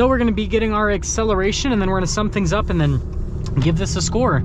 So we're going to be getting our acceleration, and then we're going to sum things up and then give this a score.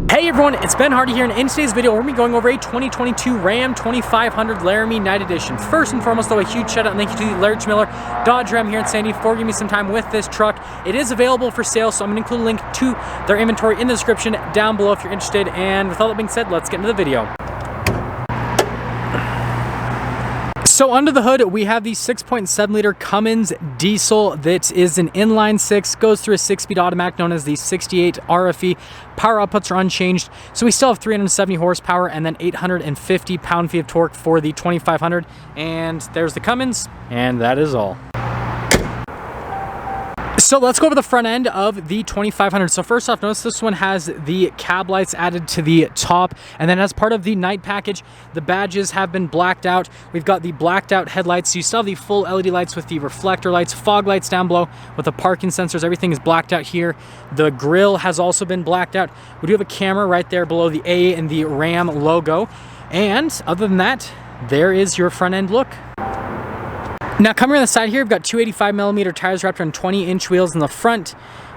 Hey everyone, it's Ben Hardy here, and in today's video we're going to be going over a 2022 Ram 2500 Laramie Night Edition. First and foremost though, a huge shout out and thank you to the Larry Miller Dodge Ram here in Sandy for giving me some time with this truck. It is available for sale, so I'm going to include a link to their inventory in the description down below if you're interested. And with all that being said, let's get into the video. So under the hood, we have the 6.7 liter Cummins diesel that is an inline six, goes through a 6-speed automatic known as the 68 RFE. Power outputs are unchanged, so we still have 370 horsepower and then 850 pound-feet of torque for the 2500. And there's the Cummins, and that is all. So let's go over the front end of the 2500. So first off, notice this one has the cab lights added to the top, and then as part of the night package, the badges have been blacked out. We've got the blacked out headlights, so you still have the full LED lights with the reflector lights, fog lights down below with the parking sensors. Everything is blacked out here. The grille has also been blacked out. We do have a camera right there below the A and the Ram logo. And other than that, there is your front end look. Now coming on the side here, we've got 285mm tires wrapped around 20-inch wheels in the front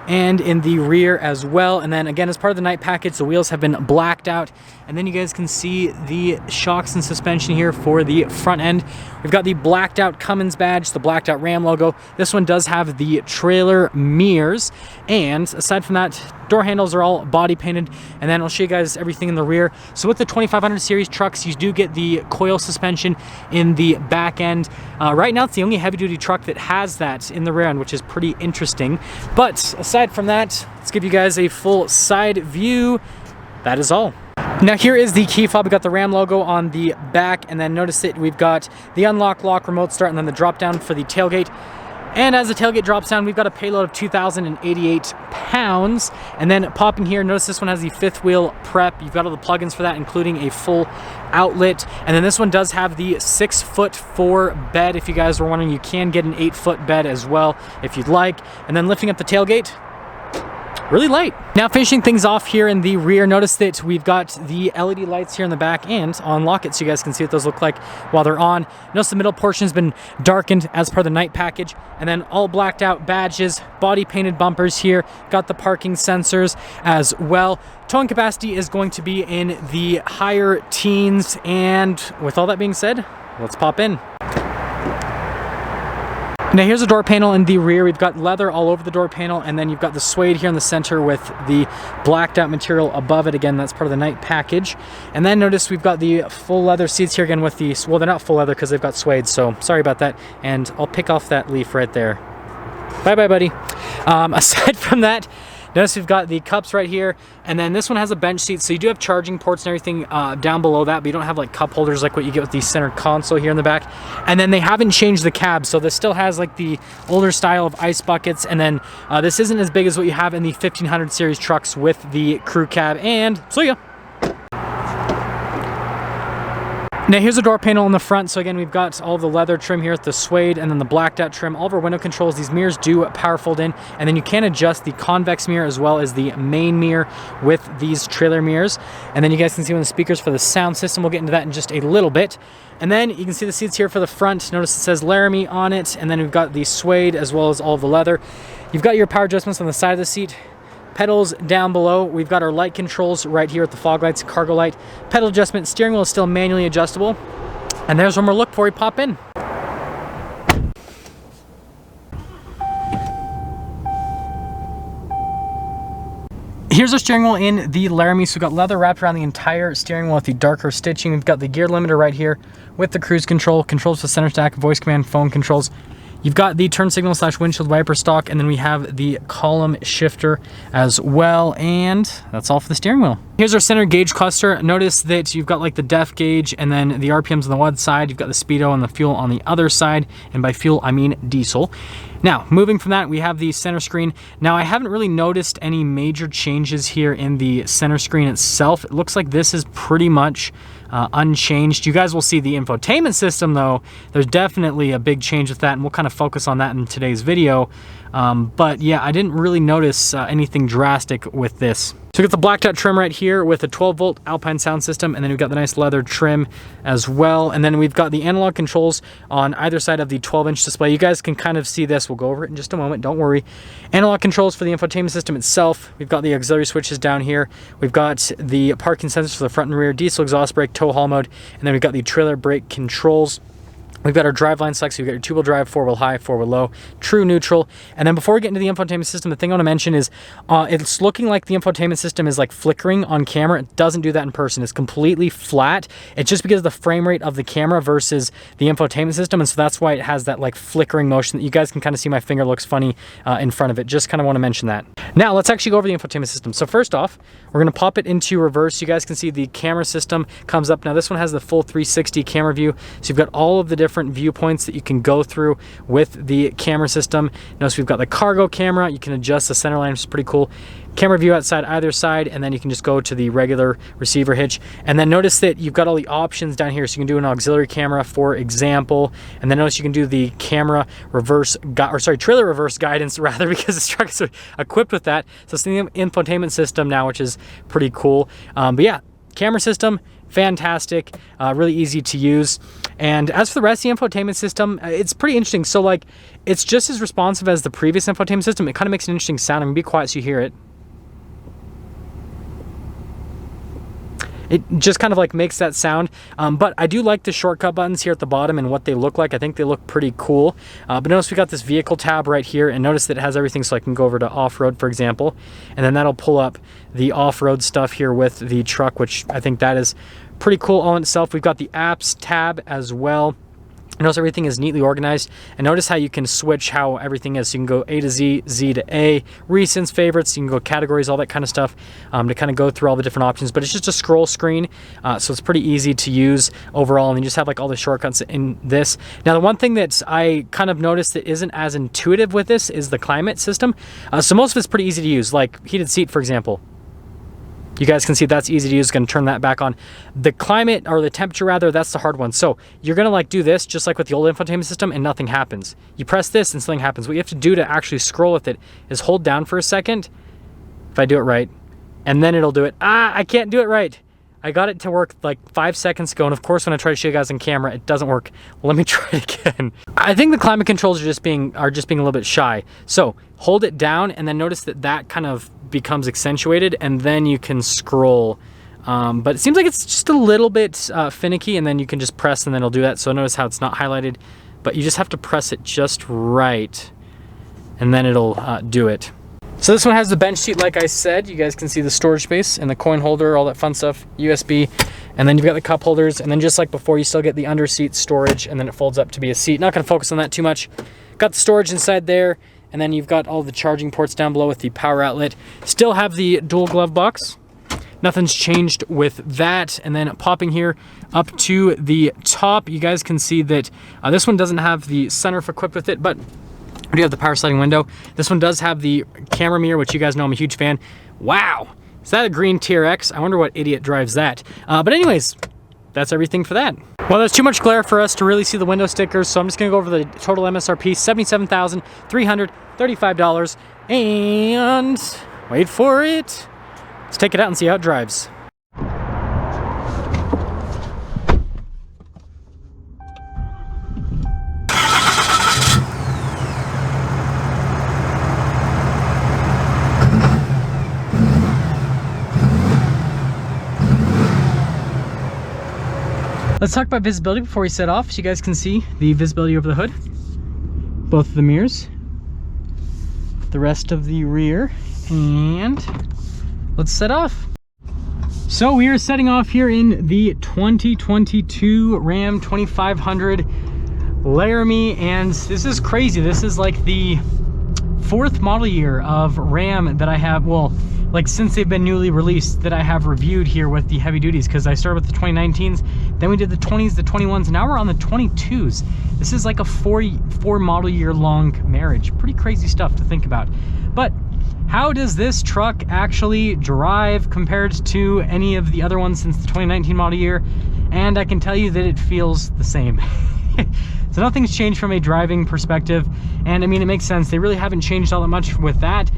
and in the rear as well. And then again, as part of the night package, the wheels have been blacked out. And then you guys can see the shocks and suspension here for the front end. We've got the blacked out Cummins badge, the blacked out Ram logo. This one does have the trailer mirrors. And aside from that, door handles are all body painted. And then I'll show you guys everything in the rear. So with the 2500 series trucks, you do get the coil suspension in the back end. Right now, it's the only heavy duty truck that has that in the rear end, which is pretty interesting. But aside from that, let's give you guys a full side view. That is all. Now here is the key fob. We got the Ram logo on the back, and then notice that we've got the unlock, lock, remote start, and then the drop down for the tailgate. And as the tailgate drops down, we've got a payload of 2,088 pounds. And then popping here, notice this one has the fifth wheel prep. You've got all the plugins for that, including a full outlet. And then this one does have the 6'4" bed. If you guys were wondering, you can get an 8-foot bed as well if you'd like. And then lifting up the tailgate, really light. Now finishing things off here in the rear, notice that we've got the LED lights here in the back, and I'll unlock it so you guys can see what those look like while they're on. Notice the middle portion has been darkened as per the night package, and then all blacked out badges, body painted bumpers here, got the parking sensors as well. Towing capacity is going to be in the higher teens, and with all that being said, let's pop in. Now here's a door panel in the rear. We've got leather all over the door panel, and then you've got the suede here in the center with the blacked out material above it. Again, that's part of the night package. And then notice we've got the full leather seats here again with the, well, they're not full leather because they've got suede, so sorry about that. And I'll pick off that leaf right there. Bye-bye, buddy. Aside from that, notice we've got the cups right here, and then this one has a bench seat, so you do have charging ports and everything down below that, but you don't have like cup holders like what you get with the center console here in the back. And then they haven't changed the cab, so this still has like the older style of ice buckets, and then this isn't as big as what you have in the 1500 series trucks with the crew cab. And so yeah. Now here's a door panel in the front. So again, we've got all the leather trim here with the suede and then the blacked out trim. All of our window controls, these mirrors do power fold in, and then you can adjust the convex mirror as well as the main mirror with these trailer mirrors. And then you guys can see one of the speakers for the sound system. We'll get into that in just a little bit. And then you can see the seats here for the front. Notice it says Laramie on it, and then we've got the suede as well as all of the leather. You've got your power adjustments on the side of the seat. Pedals down below. We've got our light controls right here with the fog lights, cargo light, pedal adjustment. Steering wheel is still manually adjustable. And there's one more look before we pop in. Here's our steering wheel in the Laramie. So we've got leather wrapped around the entire steering wheel with the darker stitching. We've got the gear limiter right here with the cruise control, controls for center stack, voice command, phone controls. You've got the turn signal / windshield wiper stock, and then we have the column shifter as well, and that's all for the steering wheel. Here's our center gauge cluster. Notice that you've got like the def gauge and then the RPMs on the one side, you've got the speedo and the fuel on the other side, and by fuel I mean diesel. Now, moving from that, we have the center screen. Now, I haven't really noticed any major changes here in the center screen itself. It looks like this is pretty much unchanged. You guys will see the infotainment system though. There's definitely a big change with that, and we'll kind of focus on that in today's video. But yeah, I didn't really notice anything drastic with this. So we got the blacked out trim right here with a 12-volt Alpine sound system, and then we've got the nice leather trim as well. And then we've got the analog controls on either side of the 12-inch display. You guys can kind of see this. We'll go over it in just a moment. Don't worry. Analog controls for the infotainment system itself. We've got the auxiliary switches down here. We've got the parking sensors for the front and rear, diesel exhaust brake, tow haul mode, and then we've got the trailer brake controls. We've got our driveline select, so you've got your two-wheel drive, four-wheel high, four-wheel low, true, neutral. And then before we get into the infotainment system, the thing I want to mention is it's looking like the infotainment system is like flickering on camera. It doesn't do that in person. It's completely flat. It's just because of the frame rate of the camera versus the infotainment system, and so that's why it has that like flickering motion that you guys can kind of see. My finger looks funny in front of it. Just kind of want to mention that. Now, let's actually go over the infotainment system. So first off, we're going to pop it into reverse. You guys can see the camera system comes up. Now, this one has the full 360 camera view, so you've got all of the different viewpoints that you can go through with the camera system. Notice we've got the cargo camera. You can adjust the center line, which is pretty cool. Camera view outside either side, and then you can just go to the regular receiver hitch. And then notice that you've got all the options down here. So you can do an auxiliary camera, for example. And then notice you can do the camera reverse, trailer reverse guidance rather, because this truck is equipped with that. So it's the infotainment system now, which is pretty cool. But yeah, camera system, fantastic, really easy to use. And as for the rest of the infotainment system, it's pretty interesting. So like, it's just as responsive as the previous infotainment system. It kind of makes an interesting sound. I'm gonna be quiet so you hear it. It just kind of like makes that sound, but I do like the shortcut buttons here at the bottom and what they look like. I think they look pretty cool. But notice we got this vehicle tab right here, and notice that it has everything, so I can go over to off-road, for example, and then that'll pull up the off-road stuff here with the truck, which I think that is pretty cool all in itself. We've got the apps tab as well. Notice everything is neatly organized, and notice how you can switch how everything is. So you can go A to Z, Z to A, recents, favorites, you can go categories, all that kind of stuff, to kind of go through all the different options. But it's just a scroll screen, so it's pretty easy to use overall, and you just have like all the shortcuts in this. Now, the one thing that I kind of noticed that isn't as intuitive with this is the climate system. So most of it's pretty easy to use, like heated seat, for example. You guys can see that's easy to use. Going to turn that back on. The climate, or the temperature rather, that's the hard one. So you're going to like do this just like with the old infotainment system, and nothing happens. You press this and something happens. What you have to do to actually scroll with it is hold down for a second, if I do it right, and then it'll do it. I can't do it right. I got it to work like 5 seconds ago, and of course when I try to show you guys on camera, it doesn't work. Well, let me try it again. I think the climate controls are just being a little bit shy. So hold it down, and then notice that kind of becomes accentuated, and then you can scroll. But it seems like it's just a little bit finicky, and then you can just press, and then it'll do that. So notice how it's not highlighted, but you just have to press it just right, and then it'll do it. So this one has the bench seat, like I said. You guys can see the storage space and the coin holder, all that fun stuff, USB. And then you've got the cup holders, and then just like before, you still get the under seat storage, and then it folds up to be a seat. Not gonna focus on that too much. Got the storage inside there, and then you've got all the charging ports down below with the power outlet. Still have the dual glove box. Nothing's changed with that. And then popping here up to the top, you guys can see that this one doesn't have the sunroof equipped with it, but we do have the power sliding window. This one does have the camera mirror, which you guys know I'm a huge fan. Wow, is that a green TRX? I wonder what idiot drives that. But anyways, that's everything for that. Well, there's too much glare for us to really see the window stickers, so I'm just gonna go over the total MSRP, $77,335. And wait for it. Let's take it out and see how it drives. Let's talk about visibility before we set off, so you guys can see the visibility over the hood, both of the mirrors, the rest of the rear, and let's set off. So we are setting off here in the 2022 Ram 2500 Laramie, and this is crazy. This is like the 4th model year of Ram that I have, well, like since they've been newly released, that I have reviewed here with the heavy duties, because I started with the 2019s, then we did the 20s, the 21s, now we're on the 22s. This is like a four model year long marriage. Pretty crazy stuff to think about. But how does this truck actually drive compared to any of the other ones since the 2019 model year? And I can tell you that it feels the same. So nothing's changed from a driving perspective, and I mean, it makes sense. They really haven't changed all that much with that.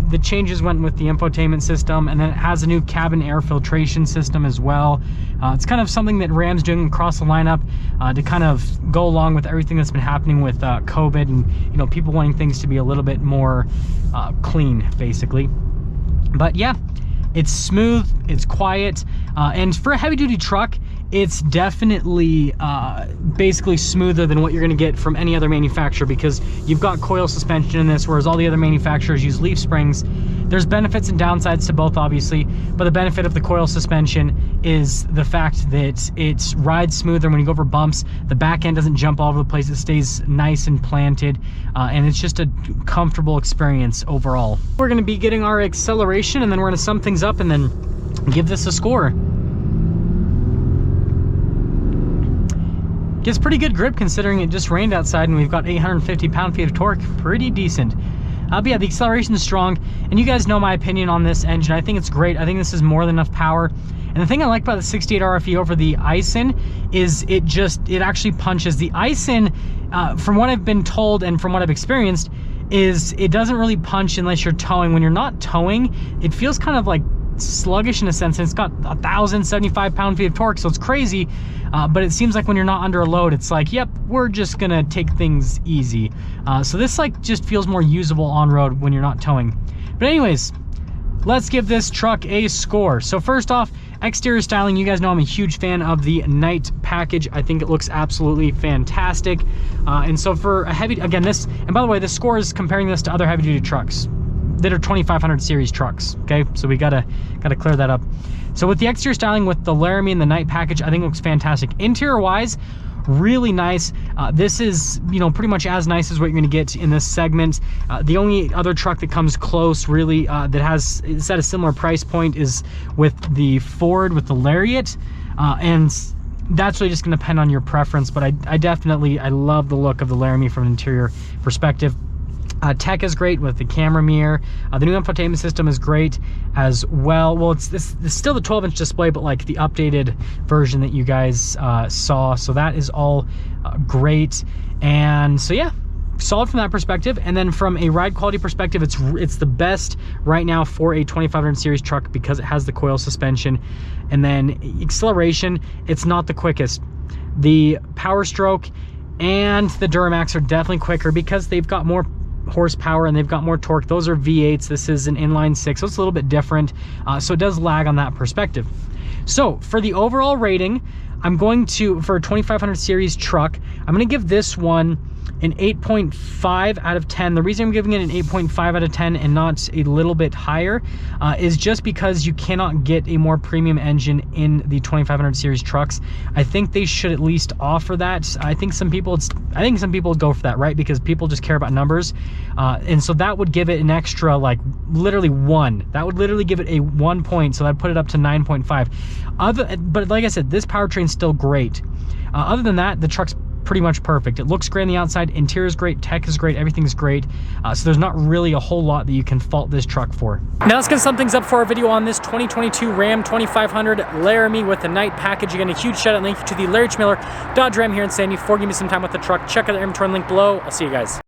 The changes went with the infotainment system, and then it has a new cabin air filtration system as well. It's kind of something that Ram's doing across the lineup to kind of go along with everything that's been happening with COVID, and you know, people wanting things to be a little bit more clean, basically. But yeah, it's smooth, it's quiet, and for a heavy-duty truck, it's definitely basically smoother than what you're going to get from any other manufacturer, because you've got coil suspension in this, whereas all the other manufacturers use leaf springs. There's benefits and downsides to both, obviously, but the benefit of the coil suspension is the fact that it rides smoother when you go over bumps. The back end doesn't jump all over the place. It stays nice and planted, and it's just a comfortable experience overall. We're going to be getting our acceleration, and then we're going to sum things up and then give this a score. Gets pretty good grip considering it just rained outside and we've got 850 pound-feet of torque. Pretty decent. But yeah, the acceleration is strong, and you guys know my opinion on this engine. I think it's great. I think this is more than enough power. And the thing I like about the 68 RFE over the Ison is it actually punches. The Ison, from what I've been told and from what I've experienced, is it doesn't really punch unless you're towing. When you're not towing, it feels kind of like sluggish in a sense, and it's got 1,075 pound-feet of torque, so it's crazy. But it seems like when you're not under a load, it's like, yep, we're just gonna take things easy. So this like just feels more usable on road when you're not towing. But anyways, let's give this truck a score. So first off, exterior styling. You guys know I'm a huge fan of the Night package. I think it looks absolutely fantastic. And so for a heavy, again, this, and by the way, this score is comparing this to other heavy duty trucks that are 2500 series trucks. Okay, so we gotta clear that up. So with the exterior styling with the Laramie and the Night package, I think it looks fantastic. Interior wise, really nice. This is, you know, pretty much as nice as what you're gonna get in this segment. The only other truck that comes close really that is at a similar price point is with the Ford with the Lariat, and that's really just gonna depend on your preference. But I love the look of the Laramie from an interior perspective. Tech is great with the camera mirror. The new infotainment system is great as well. Well, it's still the 12-inch display, but like the updated version that you guys saw. So that is all great. And so yeah, solid from that perspective. And then from a ride quality perspective, it's the best right now for a 2500 series truck because it has the coil suspension. And then acceleration, it's not the quickest. The Power Stroke and the Duramax are definitely quicker because they've got more horsepower and they've got more torque. Those are V8s. This is an inline 6, so it's a little bit different. So it does lag on that perspective. So for the overall rating, I'm going to, for a 2500 series truck, I'm going to give this one an 8.5 out of 10. The reason I'm giving it an 8.5 out of 10 and not a little bit higher is just because you cannot get a more premium engine in the 2500 series trucks. I think they should at least offer that. I think some people would go for that, right? Because people just care about numbers. And so that would give it an extra, like literally 1. That would literally give it a 1 point. So that'd put it up to 9.5. But like I said, this powertrain's still great. Other than that, the truck's pretty much perfect. It looks great on the outside, interior is great, tech is great, everything's great. So there's not really a whole lot that you can fault this truck for. Now let's get some things up for our video on this 2022 Ram 2500 Laramie with the Night package. Again, a huge shout out and thank you to the Larry Miller Dodge Ram here in Sandy for giving me some time with the truck. Check out the inventory link below. I'll see you guys.